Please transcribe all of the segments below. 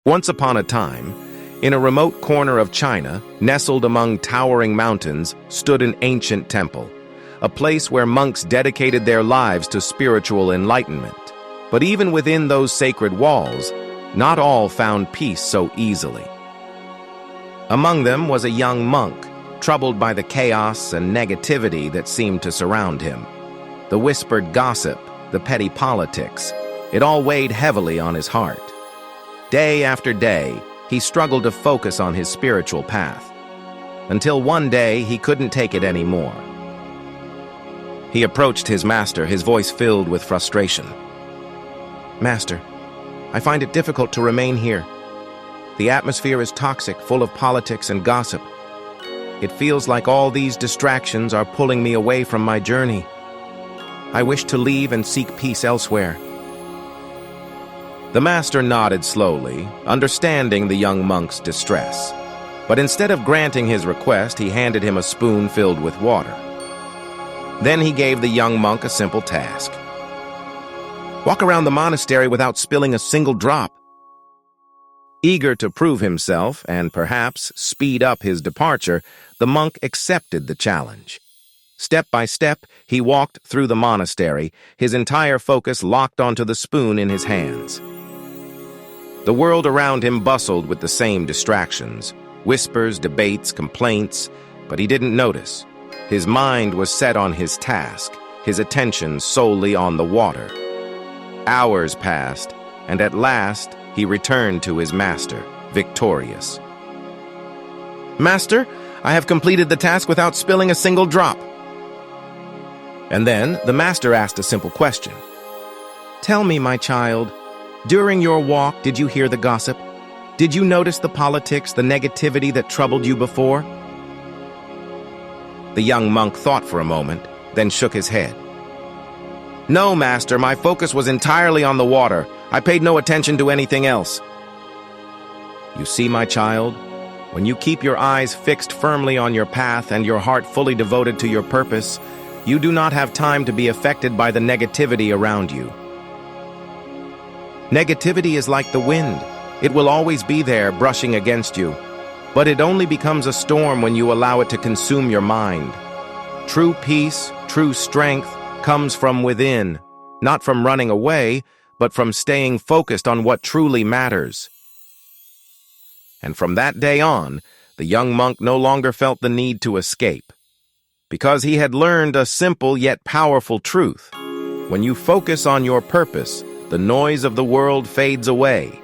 Once upon a time, in a remote corner of China, nestled among towering mountains, stood an ancient temple, a place where monks dedicated their lives to spiritual enlightenment. But even within those sacred walls, not all found peace so easily. Among them was a young monk, troubled by the chaos and negativity that seemed to surround him. The whispered gossip, the petty politics, it all weighed heavily on his heart. Day after day, he struggled to focus on his spiritual path, until one day he couldn't take it anymore. He approached his master, his voice filled with frustration. "Master, I find it difficult to remain here. The atmosphere is toxic, full of politics and gossip. It feels like all these distractions are pulling me away from my journey. I wish to leave and seek peace elsewhere." The master nodded slowly, understanding the young monk's distress. But instead of granting his request, he handed him a spoon filled with water. Then he gave the young monk a simple task. "Walk around the monastery without spilling a single drop." Eager to prove himself and perhaps speed up his departure, the monk accepted the challenge. Step by step, he walked through the monastery, his entire focus locked onto the spoon in his hands. The world around him bustled with the same distractions, whispers, debates, complaints, but he didn't notice. His mind was set on his task, his attention solely on the water. Hours passed, and at last he returned to his master, victorious. "Master, I have completed the task without spilling a single drop." And then the master asked a simple question. "Tell me, my child, during your walk, did you hear the gossip? Did you notice the politics, the negativity that troubled you before?" The young monk thought for a moment, then shook his head. "No, master, my focus was entirely on the water. I paid no attention to anything else." You see, my child, when you keep your eyes fixed firmly on your path and your heart fully devoted to your purpose, you do not have time to be affected by the negativity around you. Negativity is like the wind. It will always be there, brushing against you. But it only becomes a storm when you allow it to consume your mind. True peace, true strength, comes from within, not from running away, but from staying focused on what truly matters. And from that day on, the young monk no longer felt the need to escape, because he had learned a simple yet powerful truth. When you focus on your purpose, the noise of the world fades away.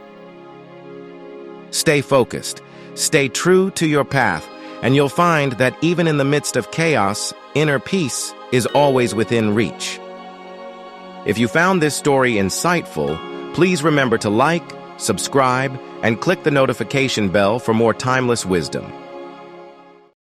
Stay focused, stay true to your path, and you'll find that even in the midst of chaos, inner peace is always within reach. If you found this story insightful, please remember to like, subscribe, and click the notification bell for more timeless wisdom.